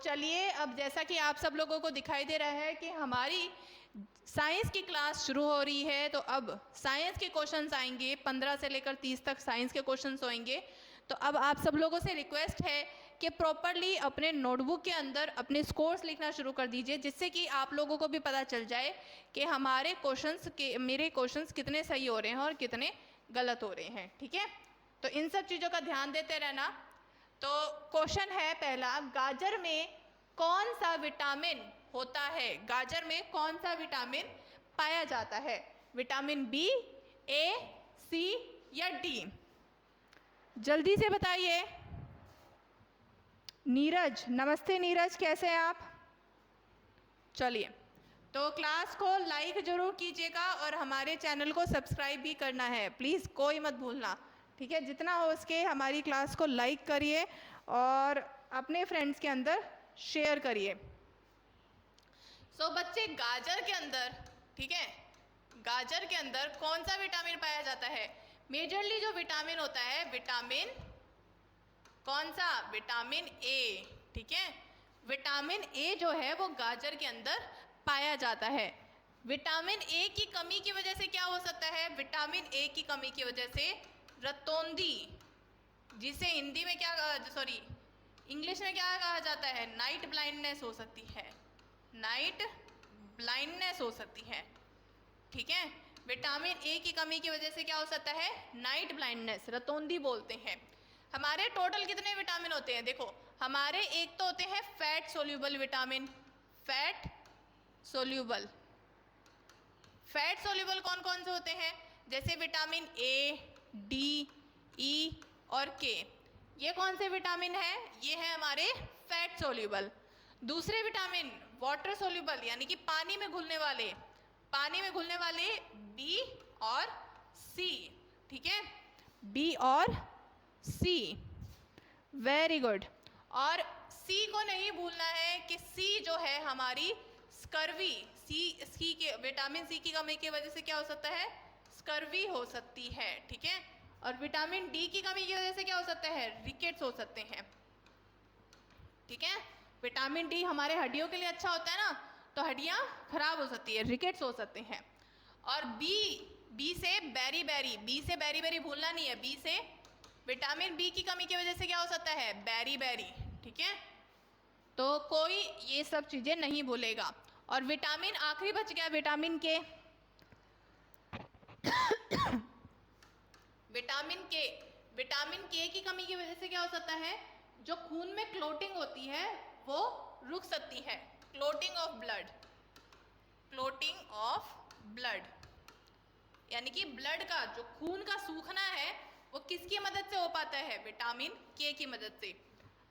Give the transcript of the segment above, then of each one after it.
चलिए, अब जैसा कि आप सब लोगों को दिखाई दे रहा है कि हमारी साइंस की क्लास शुरू हो रही है। तो अब साइंस के क्वेश्चंस आएंगे, 15 से लेकर 30 तक साइंस के क्वेश्चंस होंगे। तो अब आप सब लोगों से रिक्वेस्ट है कि प्रॉपरली अपने नोटबुक के अंदर अपने स्कोर्स लिखना शुरू कर दीजिए, जिससे कि आप लोगों को भी पता चल जाए कि मेरे क्वेश्चंस कितने सही हो रहे हैं और कितने गलत हो रहे हैं। ठीक है, तो इन सब चीज़ों का ध्यान देते रहना। तो क्वेश्चन है पहला, गाजर में कौन सा विटामिन होता है? गाजर में कौन सा विटामिन पाया जाता है? विटामिन बी, ए, सी या डी? जल्दी से बताइए। नीरज, नमस्ते नीरज, कैसे हैं आप? चलिए, तो क्लास को लाइक जरूर कीजिएगा और हमारे चैनल को सब्सक्राइब भी करना है, प्लीज़ कोई मत भूलना। ठीक है, जितना हो सके हमारी क्लास को लाइक करिए और अपने फ्रेंड्स के अंदर शेयर करिए। सो बच्चे, गाजर के अंदर, ठीक है, गाजर के अंदर कौन सा विटामिन पाया जाता है? मेजरली जो विटामिन होता है, विटामिन कौन सा? Vitamin A. ठीक है, विटामिन ए जो है वो गाजर के अंदर पाया जाता है। विटामिन ए की कमी की वजह से क्या हो सकता है? विटामिन ए की कमी की वजह से रतौंधी, जिसे हिंदी में क्या, सॉरी इंग्लिश में क्या कहा जाता है? नाइट ब्लाइंडनेस हो सकती है। नाइट ब्लाइंडनेस हो सकती है। ठीक है, विटामिन ए की कमी की वजह से क्या हो सकता है? नाइट ब्लाइंडनेस, रतौंधी बोलते हैं। हमारे टोटल कितने विटामिन होते हैं? देखो, हमारे एक तो होते हैं fat soluble vitamin. Fat soluble, fat soluble कौन कौन से होते हैं? जैसे विटामिन ए, डी, ई और के। ये कौन से विटामिन है? ये है हमारे फैट सोल्यूबल। दूसरे विटामिन वाटर सोल्यूबल, यानी कि पानी में घुलने वाले, पानी में घुलने वाले बी और सी। ठीक है, बी और सी, वेरी गुड। और सी को नहीं भूलना है कि सी जो है हमारी स्कर्वी, सी के विटामिन सी की कमी की वजह से क्या हो सकता है? स्कर्वी हो सकती है। ठीक है, और विटामिन डी की कमी की वजह से क्या हो सकता है? रिकेट्स हो सकते हैं। ठीक है, विटामिन डी हमारे हड्डियों के लिए अच्छा होता है ना, तो हड्डियां खराब हो सकती है, रिकेट्स हो सकते हैं। और बी से बेरी बेरी, बी से बेरी बेरी भूलना नहीं है। बी से विटामिन बी की कमी की वजह से क्या हो सकता है? Beriberi. ठीक है, तो कोई ये सब चीजें नहीं भूलेगा। और विटामिन आखिरी बच गया, विटामिन के। विटामिन के की कमी की वजह से क्या हो सकता है? जो खून में क्लोटिंग होती है वो रुक सकती है। Clotting of blood, clotting of blood, यानी कि ब्लड का जो खून का सूखना है वो किसकी मदद से हो पाता है? विटामिन के की मदद से।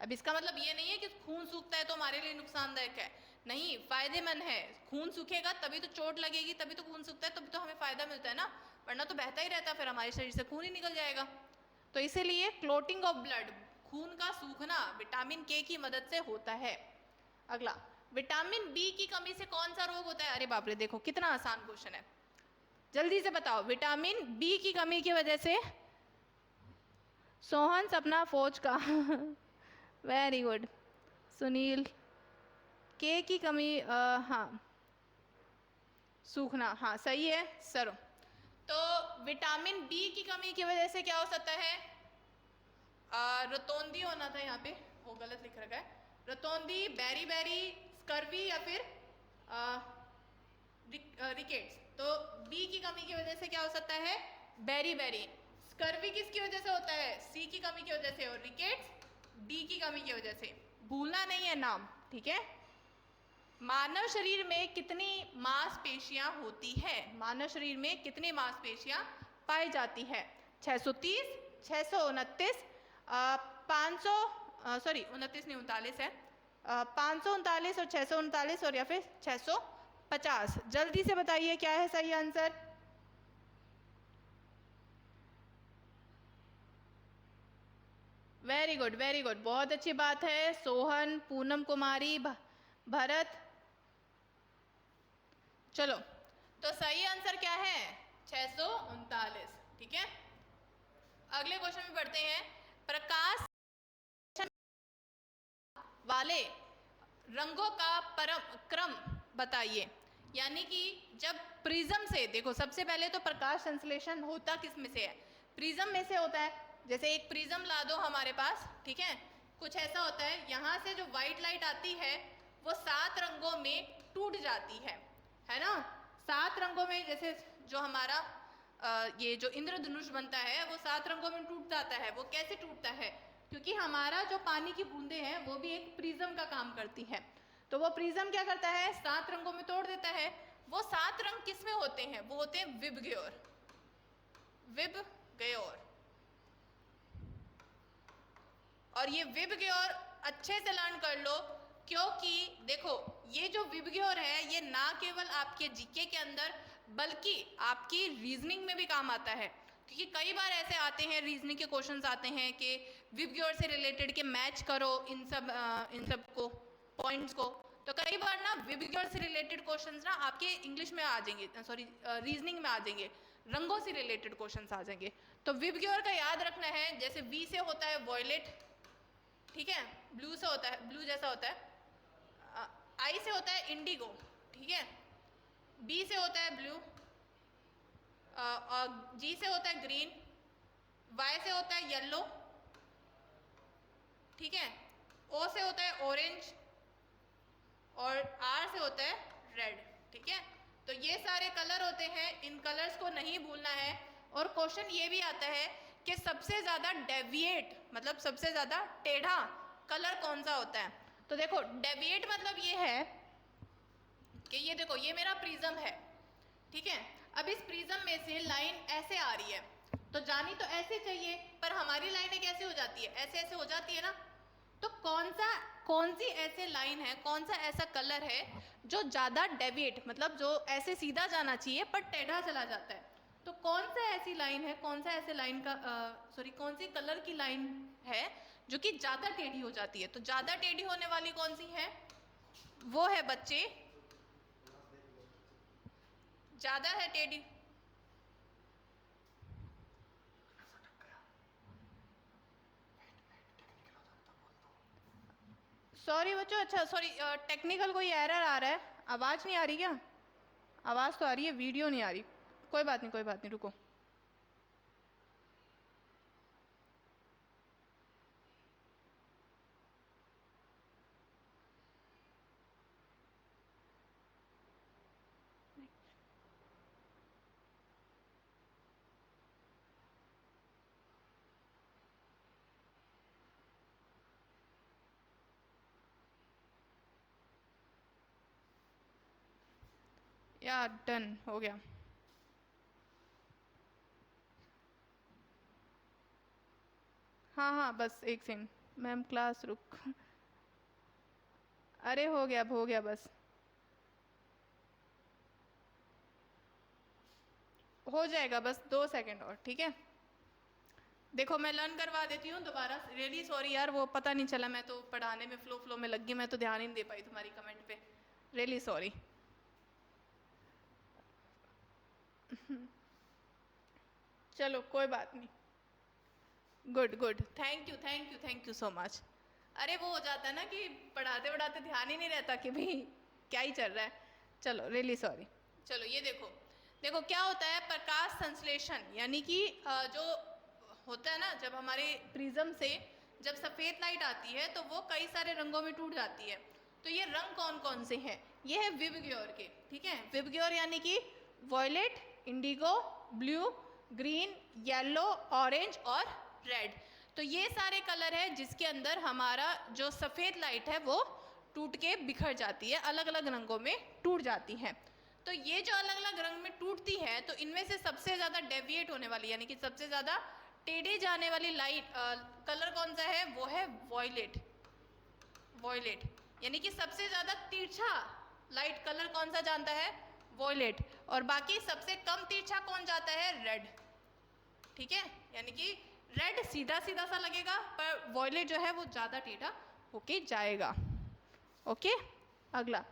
अब इसका मतलब ये नहीं है कि खून सूखता है तो हमारे लिए नुकसानदायक है, नहीं, फायदेमंद है। खून सूखेगा तभी तो चोट लगेगी, तभी तो खून सूखता है, तभी तो हमें फायदा मिलता है ना, वरना तो बहता ही रहता, फिर हमारे शरीर से खून ही निकल जाएगा। तो इसीलिए क्लोटिंग ऑफ ब्लड, खून का सूखना विटामिन के की मदद से होता है। अगला, विटामिन बी की कमी से कौन सा रोग होता है? अरे बाप रे, देखो कितना आसान क्वेश्चन है, जल्दी से बताओ। विटामिन बी की कमी की वजह से, सोहन सपना फौज का वेरी गुड। सुनील, के की कमी, हाँ, सूखना, हाँ सही है सर। तो विटामिन बी की कमी की वजह से क्या हो सकता है? रतौंधी होना था, यहाँ पे वो गलत लिख रखा है। रतौंधी, बेरी बेरी, स्कर्वी या फिर रिकेट्स। तो बी की कमी की वजह से क्या हो सकता है? Berry berry. स्कर्वी किसकी वजह से होता है? सी की कमी की वजह से। और रिकेट्स डी की कमी की वजह से। भूलना नहीं है नाम, ठीक है। मानव शरीर में कितनी मांसपेशियां होती है? मानव शरीर में कितनी मांसपेशियां पाई जाती है? 630, 629, 500, सॉरी 29 नहीं 39 है, 539 और 639 और या फिर 650। जल्दी से बताइए क्या है सही answer? Very good, very good, बहुत अच्छी बात है। सोहन, पूनम कुमारी, भरत, चलो, तो सही आंसर क्या है? 639। ठीक है, अगले क्वेश्चन में पढ़ते हैं। प्रकाश वाले रंगों का क्रम बताइए। यानी कि जब प्रिज्म से, देखो सबसे पहले तो प्रकाश संश्लेषण होता किस में से है? प्रिज्म में से होता है। जैसे एक प्रिज्म ला दो हमारे पास, ठीक है, कुछ ऐसा होता है, यहाँ से जो व्हाइट लाइट आती है वो 7 रंगों में टूट जाती है ना? 7 रंगों में, जैसे जो हमारा ये जो इंद्रधनुष बनता है वो 7 रंगों में टूट जाता है। वो कैसे टूटता है? क्योंकि हमारा जो पानी की बूंदे हैं वो भी एक प्रिज्म का काम करती है। तो वो प्रिज्म क्या करता है? 7 रंगों में तोड़ देता है। वो 7 रंग किस में होते हैं? वो होते हैं विबग्योर। विबग्योर। और ये विबग्योर अच्छे से लर्न कर लो, क्योंकि देखो ये जो विबग्योर है ये ना केवल आपके जीके के अंदर बल्कि आपकी रीजनिंग में भी काम आता है। क्योंकि कई बार ऐसे आते हैं, रीजनिंग के क्वेश्चंस आते हैं कि विबग्योर से रिलेटेड के मैच करो इन सब को, पॉइंट्स को। तो कई बार ना विबग्योर से रिलेटेड क्वेश्चंस ना आपके इंग्लिश में आ जाएंगे, सॉरी रीजनिंग में आ जाएंगे, रंगों से रिलेटेड क्वेश्चंस आ जाएंगे। तो विबग्योर का याद रखना है। जैसे वी से होता है वॉयलेट, ठीक है, ब्लू से होता है, ब्लू जैसा होता है। आई से होता है इंडिगो, ठीक है, बी से होता है ब्लू, और जी से होता है ग्रीन, वाई से होता है येलो, ठीक है, ओ से होता है ऑरेंज, और आर से होता है रेड, ठीक है। तो ये सारे कलर होते हैं, इन कलर्स को नहीं भूलना है। और क्वेश्चन ये भी आता है कि सबसे ज़्यादा डेविएट, मतलब सबसे ज़्यादा टेढ़ा कलर कौन सा होता है? तो देखो डेविएट मतलब ये है कि ये देखो ये मेरा प्रिज्म है, ठीक है। अब इस प्रिज्म में से लाइन ऐसे आ रही है, तो जानी तो ऐसे चाहिए, पर हमारी लाइनें कैसे हो जाती है? ऐसे ऐसे हो जाती है ना। तो कौन सी ऐसे लाइन है, कौन सा ऐसा कलर है जो ज़्यादा डेविएट, मतलब जो ऐसे सीधा जाना चाहिए पर टेढ़ा चला जाता है? तो कौन सा ऐसी लाइन है, कौन सा ऐसे लाइन का कौन सी कलर की लाइन है जो कि ज़्यादा टेढ़ी हो जाती है? तो ज़्यादा टेढ़ी होने वाली कौन सी है? वो है बच्चे, ज़्यादा है टेढ़ी, सॉरी बच्चों, अच्छा सॉरी, टेक्निकल कोई एरर आ रहा है। आवाज़ नहीं आ रही क्या? आवाज़ तो आ रही है, वीडियो नहीं आ रही। कोई बात नहीं, कोई बात नहीं, रुको। या डन हो गया। हाँ हाँ बस एक सेकंड मैम, क्लास रुक। अरे हो गया, अब हो गया, बस हो जाएगा, बस 2 सेकंड और, ठीक है। देखो मैं लर्न करवा देती हूँ दोबारा। रियली सॉरी यार, वो पता नहीं चला, मैं तो पढ़ाने में फ्लो में लग गई, मैं तो ध्यान ही नहीं दे पाई तुम्हारी कमेंट पे। Really sorry. चलो कोई बात नहीं। Good good, thank you so much. अरे वो हो जाता है ना कि पढ़ाते पढ़ाते ध्यान ही नहीं रहता कि भाई क्या ही चल रहा है। चलो रियली सॉरी। चलो ये देखो, देखो क्या होता है प्रकाश संश्लेषण, यानी कि जो होता है ना, जब हमारे प्रिज्म से जब सफ़ेद लाइट आती है तो वो कई सारे रंगों में टूट जाती है। तो ये रंग कौन कौन से हैं? ये है विबग्योर के, ठीक है। विबग्योर यानी कि violet, indigo, blue, green, yellow, orange और रेड। तो ये सारे कलर है जिसके अंदर हमारा जो सफ़ेद लाइट है वो टूट के बिखर जाती है, अलग अलग रंगों में टूट जाती है। तो ये जो अलग अलग रंग में टूटती है, तो इनमें से सबसे ज़्यादा डेविएट होने वाली, यानी कि सबसे ज़्यादा टेढ़े जाने वाली लाइट कलर कौन सा है? वो है वॉयलेट। वॉयलेट यानी कि सबसे ज़्यादा तिरछा लाइट कलर कौन सा जानता है? वॉयलेट। और बाकी सबसे कम तिरछा कौन जाता है? रेड, ठीक है। यानी कि रेड सीधा सीधा सा लगेगा, पर वॉयलेट जो है वो ज़्यादा टेढ़ा होके जाएगा। ओके, अगला।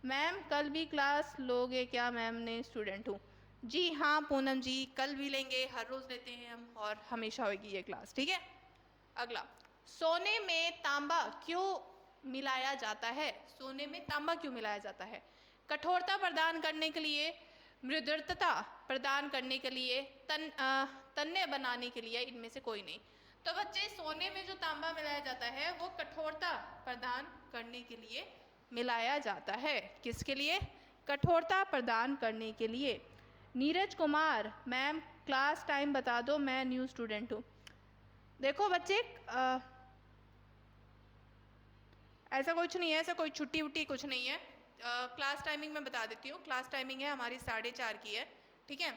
मैम कल भी क्लास लोगे क्या? मैम ने स्टूडेंट हूँ। जी हाँ पूनम जी, कल भी लेंगे, हर रोज़ लेते हैं हम, और हमेशा होगी ये क्लास, ठीक है। अगला, सोने में तांबा क्यों मिलाया जाता है? सोने में तांबा क्यों मिलाया जाता है? कठोरता प्रदान करने के लिए, मृदुता प्रदान करने के लिए, तन्य बनाने के लिए, इनमें से कोई नहीं। तो बच्चे, सोने में जो तांबा मिलाया जाता है वो कठोरता प्रदान करने के लिए मिलाया जाता है। किसके लिए? कठोरता प्रदान करने के लिए। Neeraj Kumar, ma'am class time बता दो, मैं न्यू स्टूडेंट हूँ। देखो बच्चे, ऐसा कुछ नहीं है, ऐसा कोई छुट्टी वुट्टी कुछ नहीं है। क्लास टाइमिंग मैं बता देती हूँ। क्लास टाइमिंग है हमारी 4:30 की है, ठीक है।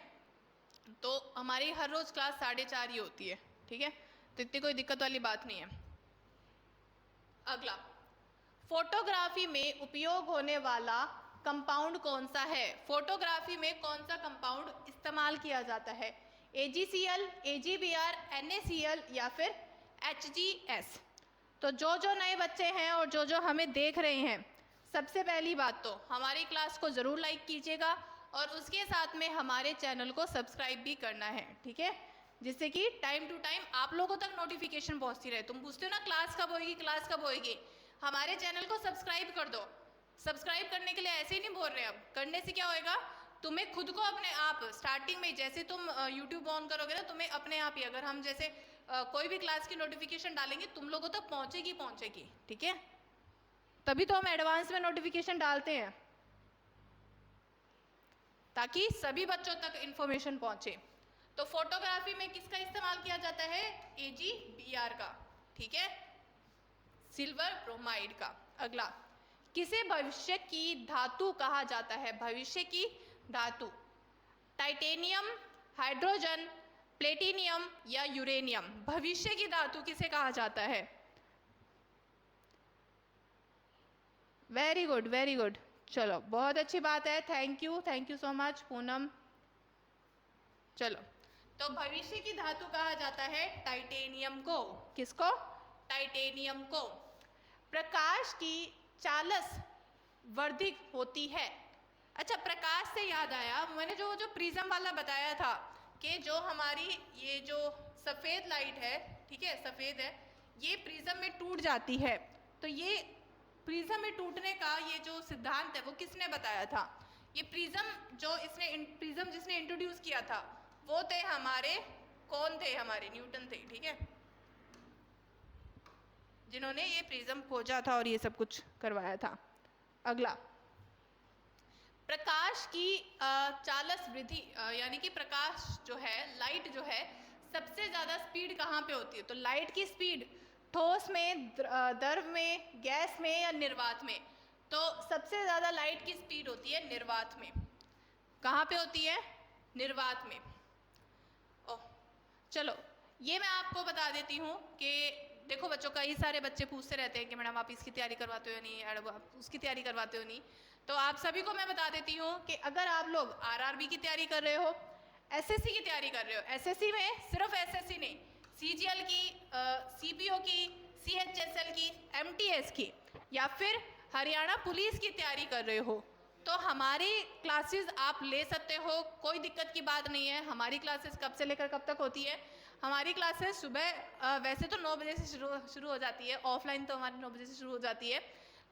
तो हमारी हर रोज़ क्लास 4:30 ही होती है, ठीक है। तो इतनी कोई दिक्कत वाली बात नहीं है। अगला, फोटोग्राफी में उपयोग होने वाला कंपाउंड कौन सा है? फोटोग्राफी में कौन सा कंपाउंड इस्तेमाल किया जाता है? AgCl, AgBr, NaCl या फिर HgS? तो जो नए बच्चे हैं और जो हमें देख रहे हैं, सबसे पहली बात तो हमारी क्लास को ज़रूर लाइक कीजिएगा और उसके साथ में हमारे चैनल को सब्सक्राइब भी करना है, ठीक है, जिससे कि टाइम टू टाइम आप लोगों तक नोटिफिकेशन पहुंचती रहे। तुम पूछते हो ना क्लास कब होएगी, क्लास कब होएगी? हमारे चैनल को सब्सक्राइब कर दो। सब्सक्राइब करने के लिए ऐसे ही नहीं बोल रहे, अब करने से क्या होएगा, तुम्हें खुद को अपने आप स्टार्टिंग में जैसे तुम यूट्यूब ऑन करोगे ना, तुम्हें अपने आप ही, अगर हम जैसे कोई भी क्लास की नोटिफिकेशन डालेंगे तुम लोगों तक पहुंचेगी, ठीक है। तभी तो हम एडवांस में नोटिफिकेशन डालते हैं, ताकि सभी बच्चों तक इंफॉर्मेशन पहुंचे। तो फोटोग्राफी में किसका इस्तेमाल किया जाता है? AgBr का, ठीक है, सिल्वर ब्रोमाइड का। अगला, किसे भविष्य की धातु कहा जाता है? भविष्य की धातु, टाइटेनियम, हाइड्रोजन, प्लेटिनियम या यूरेनियम? भविष्य की धातु किसे कहा जाता है? वेरी गुड, वेरी गुड, चलो बहुत अच्छी बात है। Thank you so much Poonam. चलो, तो भविष्य की धातु कहा जाता है टाइटेनियम को। किसको? टाइटेनियम को। प्रकाश की चालस वर्धिक होती है। अच्छा, प्रकाश से याद आया, मैंने जो प्रिज्म वाला बताया था कि जो हमारी ये जो सफ़ेद लाइट है, ठीक है, सफ़ेद है, ये प्रिज्म में टूट जाती है। तो ये प्रिज्म में टूटने का ये जो सिद्धांत है वो किसने बताया था? ये प्रिज्म जिसने इंट्रोड्यूस किया था वो थे हमारे, कौन थे? हमारे न्यूटन थे, ठीक है, जिन्होंने ये प्रिज्म खोजा था और ये सब कुछ करवाया था। अगला, प्रकाश की चालस वृद्धि, यानी कि प्रकाश जो है, लाइट जो है, सबसे ज़्यादा स्पीड कहाँ पे होती है? तो लाइट की स्पीड ठोस में, द्रव में, गैस में या निर्वात में? तो सबसे ज़्यादा लाइट की स्पीड होती है निर्वात में। कहाँ पे होती है? निर्वात में। ओह, चलो ये मैं आपको बता देती हूँ कि देखो बच्चों, कई सारे बच्चे पूछते रहते हैं कि मैडम आप इसकी तैयारी करवाते हो नहीं, आप उसकी तैयारी करवाते हो नहीं। तो आप सभी को मैं बता देती हूँ कि अगर आप लोग RRB की तैयारी कर रहे हो, SSC की तैयारी कर रहे हो, SSC में सिर्फ SSC नहीं, CGL की, CPO की, CHSL की, MTS की, या फिर हरियाणा पुलिस की तैयारी कर रहे हो, तो हमारी क्लासेस आप ले सकते हो, कोई दिक्कत की बात नहीं है। हमारी क्लासेस कब से लेकर कब तक होती है? हमारी क्लासेस सुबह वैसे तो 9 बजे से शुरू हो जाती है, ऑफलाइन तो हमारी 9 बजे से शुरू हो जाती है,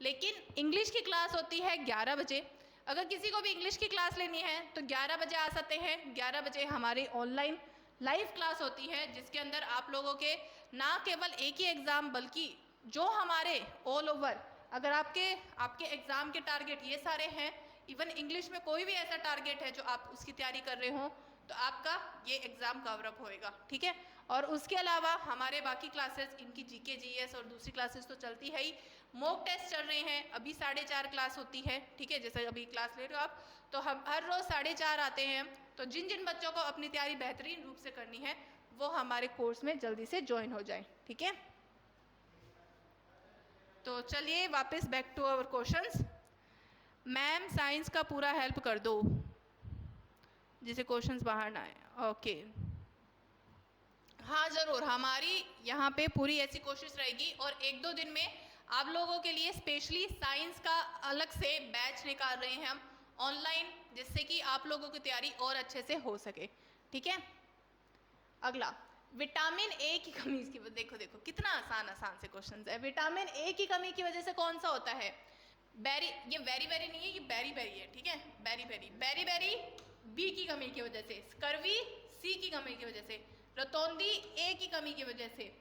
लेकिन इंग्लिश की क्लास होती है 11 बजे। अगर किसी को भी इंग्लिश की क्लास लेनी है तो 11 बजे आ सकते हैं। 11 बजे हमारी ऑनलाइन लाइव क्लास होती है, जिसके अंदर आप लोगों के ना केवल एक ही एग्ज़ाम, बल्कि जो हमारे ऑल ओवर, अगर आपके एग्ज़ाम के टारगेट ये सारे हैं, इवन इंग्लिश में कोई भी ऐसा टारगेट है जो आप उसकी तैयारी कर रहे हो, तो आपका ये एग्ज़ाम कवर अप होएगा, ठीक है। और उसके अलावा हमारे बाकी क्लासेस, इनकी GK GS और दूसरी क्लासेस तो चलती है ही। मॉक टेस्ट चल रहे हैं, अभी 4:30 क्लास होती है, ठीक है, जैसे अभी क्लास ले रहे हो आप, तो हम हर रोज़ 4:30 आते हैं। तो जिन जिन बच्चों को अपनी तैयारी बेहतरीन रूप से करनी है वो हमारे कोर्स में जल्दी से ज्वाइन हो जाए, ठीक है। तो चलिए वापस back to our questions. Ma'am science का पूरा हेल्प कर दो जिसे क्वेश्चंस बाहर ना आए। ओके, हाँ ज़रूर, हमारी यहाँ पे पूरी ऐसी कोशिश रहेगी और 1-2 दिन में आप लोगों के लिए स्पेशली साइंस का अलग से बैच निकाल रहे हैं हम ऑनलाइन, जिससे कि आप लोगों की तैयारी और अच्छे से हो सके, ठीक है। अगला, विटामिन ए की कमी की, देखो देखो कितना आसान आसान से क्वेश्चन है। विटामिन ए की कमी की वजह से कौन सा होता है? बेरी, ये वेरी वेरी नहीं है, ये बेरी बेरी है, ठीक है, berry berry, berry berry B की कमी की वजह से, स्कर्वी सी की कमी की वजह से, रतौंधी ए की कमी की वजह से,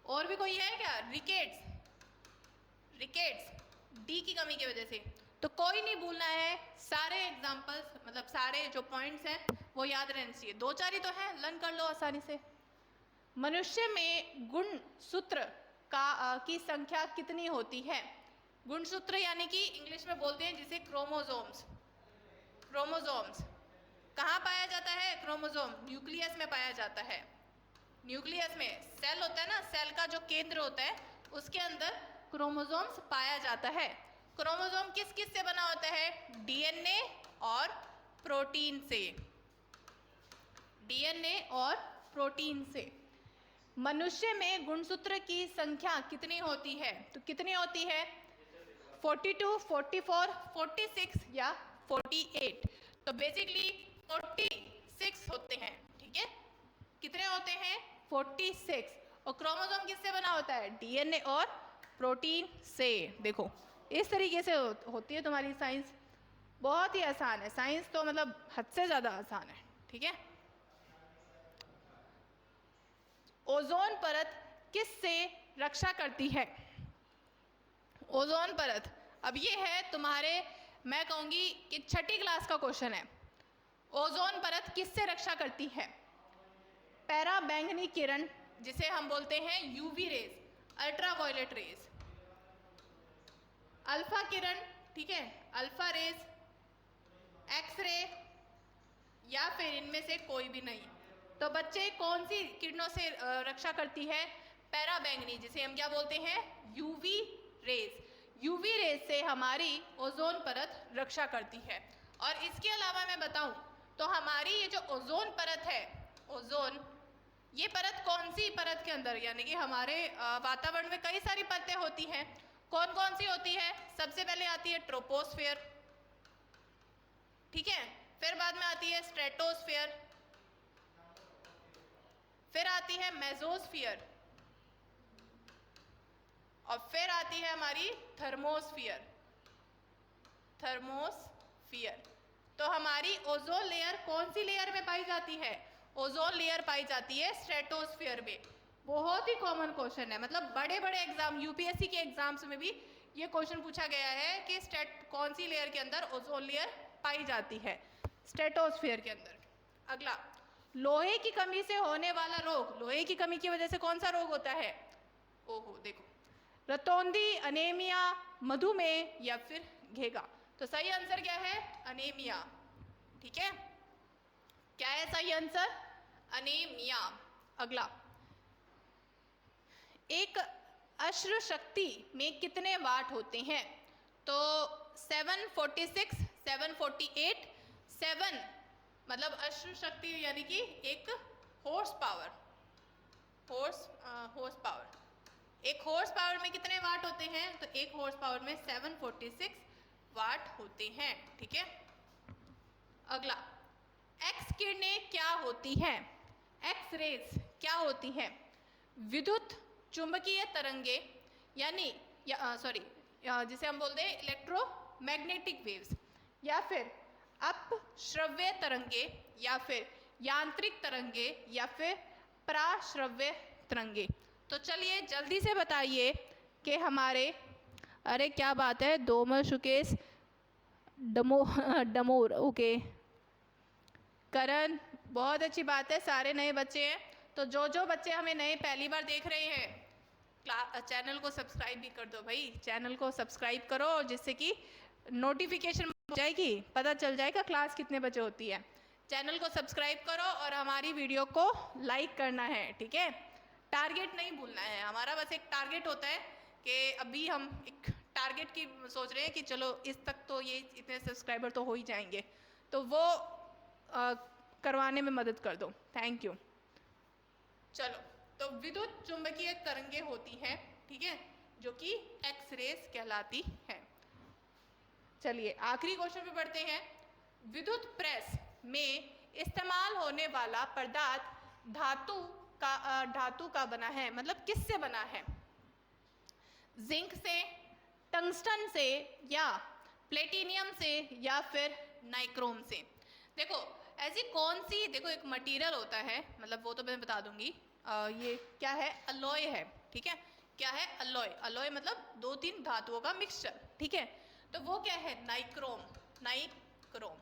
और भी कोई है क्या? रिकेट्स, रिकेट्स डी की कमी की वजह से। तो कोई नहीं भूलना है, सारे एग्जाम्पल्स मतलब सारे जो पॉइंट्स हैं वो याद रहने चाहिए। दो चार ही तो है, लर्न कर लो आसानी से। मनुष्य में गुणसूत्र की संख्या कितनी होती है? गुणसूत्र यानी कि इंग्लिश में बोलते हैं जिसे क्रोमोसोम्स। क्रोमोसोम्स कहाँ पाया जाता है? क्रोमोसोम न्यूक्लियस में पाया जाता है। न्यूक्लियस में सेल होता है ना, सेल का जो केंद्र होता है उसके अंदर क्रोमोसोम्स पाया जाता है। क्रोमोसोम किस किस से बना होता है? डीएनए और प्रोटीन से, डीएनए और प्रोटीन से। मनुष्य में गुणसूत्र की संख्या कितनी होती है? तो कितनी होती है? 42, 44, 46 या 48। तो बेसिकली 46 होते हैं, ठीक है। कितने होते हैं? 46। और क्रोमोसोम किससे बना होता है? डीएनए और प्रोटीन से। देखो इस तरीके से होती है तुम्हारी साइंस। बहुत ही आसान है साइंस, तो मतलब हद से ज़्यादा आसान है, ठीक है। ओजोन परत किससे रक्षा करती है? ओजोन परत, अब ये है तुम्हारे, मैं कहूँगी कि छठी क्लास का क्वेश्चन है। ओजोन परत किससे रक्षा करती है? पैरा बैंगनी किरण जिसे हम बोलते हैं UV rays, ultraviolet rays, alpha किरण, ठीक है, अल्फा रेज, एक्सरे, या फिर इनमें से कोई भी नहीं। तो बच्चे कौन सी किरणों से रक्षा करती है? पैरा बैंगनी, जिसे हम क्या बोलते हैं? UV raise. यूवी रेज से हमारी ओजोन परत रक्षा करती है। और इसके अलावा मैं बताऊं तो हमारी ये जो ओजोन परत है, ओजोन, ये परत कौन सी परत के अंदर, यानी कि हमारे वातावरण में कई सारी परतें होती हैं। कौन कौन सी होती है? सबसे पहले आती है ट्रोपोस्फेयर, ठीक है, फिर बाद में आती है स्ट्रेटोस्फेयर, फिर आती है मेसोस्फियर, और फिर आती है हमारी थर्मोस्फियर, थर्मोस्फियर। तो हमारी ओजोन लेयर कौन सी लेयर में पाई जाती है? ओजोन लेयर पाई जाती है स्ट्रेटोस्फियर में। बहुत ही कॉमन क्वेश्चन है, मतलब बड़े बड़े एग्जाम, यूपीएससी के एग्जाम्स में भी ये क्वेश्चन पूछा गया है कि कौन सी लेयर के अंदर ओजोन लेयर पाई जाती है? स्ट्रेटोस्फियर के अंदर। अगला, लोहे की कमी से होने वाला रोग, लोहे की कमी की वजह से कौन सा रोग होता है? ओहो देखो, रतौंधी, अनेमिया, मधुमेह या फिर घेगा। तो सही आंसर क्या है? अनेमिया, ठीक है। क्या है सही आंसर? अनेमिया। अगला, एक अश्रु शक्ति में कितने वाट होते हैं? तो 746, 748, 7 मतलब अश्रु शक्ति यानी कि एक हॉर्स पावर, हॉर्स पावर, एक हॉर्स पावर में कितने वाट होते हैं? तो एक हॉर्स पावर में 746 वाट होते हैं, ठीक है। अगला, एक्स किरणें क्या होती हैं? एक्स रेज क्या होती हैं? विद्युत चुंबकीय तरंगे, यानी सॉरी जिसे हम बोलते हैं इलेक्ट्रोमैग्नेटिक वेव्स, या फिर अपश्रव्य तरंगे, या फिर यांत्रिक तरंगे, या फिर पराश्रव्य तरंगे। तो चलिए जल्दी से बताइए कि हमारे, अरे क्या बात है, डोमर सुकेश डमोर, ओके, करण, बहुत अच्छी बात है, सारे नए बच्चे हैं। तो जो बच्चे हमें नए पहली बार देख रहे हैं, चैनल को सब्सक्राइब भी कर दो भाई, चैनल को सब्सक्राइब करो, जिससे कि नोटिफिकेशन हो जाएगी, पता चल जाएगा क्लास कितने बजे होती है। चैनल को सब्सक्राइब करो और हमारी वीडियो को लाइक करना है, ठीक है। टारगेट नहीं भूलना है, हमारा बस एक टारगेट होता है कि अभी हम एक टारगेट की सोच रहे हैं कि चलो इस तक तो ये इतने सब्सक्राइबर तो हो ही जाएंगे, तो वो करवाने में मदद कर दो, थैंक यू। चलो, तो विद्युत चुंबकीय तरंगे होती हैं, ठीक है, जो कि एक्स रेज कहलाती हैं। चलिए आखिरी क्वेश्चन पे बढ़ते हैं। विद्युत प्रेस में इस्तेमाल होने वाला पदार्थ धातु धातु का बना है, मतलब किससे बना है? जिंक से, टंगस्टन से, या प्लेटिनियम से, या फिर नाइक्रोम से। देखो ऐसी कौन सी, देखो एक मटेरियल होता है, मतलब वो तो मैं बता दूंगी, ये क्या है? अलॉय है, ठीक है। क्या है? अलॉय। अलॉय मतलब 2-3 धातुओं का मिक्सचर, ठीक है। तो वो क्या है? नाइक्रोम। नाइक्रोम,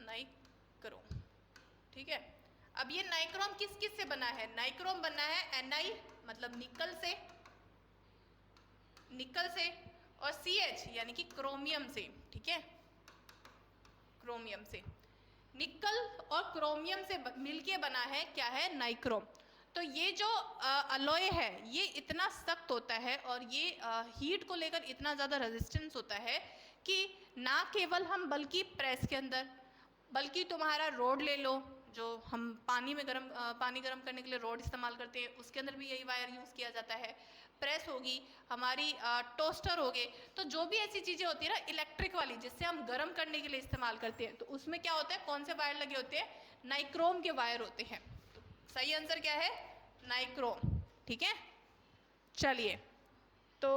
नाइक्रोम, ठीक है। अब ये नाइक्रोम किस किस से बना है? नाइक्रोम बना है Na मतलब निकल से, निकल से, और CH यानी कि क्रोमियम से, ठीक है, क्रोमियम से। निकल और क्रोमियम से मिलके बना है क्या है? नाइक्रोम। तो ये जो अलॉय है ये इतना सख्त होता है और ये हीट को लेकर इतना ज़्यादा रेजिस्टेंस होता है कि ना केवल हम, बल्कि प्रेस के अंदर, बल्कि तुम्हारा रोड ले लो, जो हम पानी गर्म करने के लिए रोड इस्तेमाल करते हैं, उसके अंदर भी यही वायर यूज़ किया जाता है। प्रेस होगी हमारी, टोस्टर हो गए, तो जो भी ऐसी चीज़ें होती है ना इलेक्ट्रिक वाली, जिससे हम गर्म करने के लिए इस्तेमाल करते हैं, तो उसमें क्या होता है? कौन से वायर लगे होते हैं? नाइक्रोम के वायर होते हैं। तो सही आंसर क्या है? नाइक्रोम, ठीक है। चलिए, तो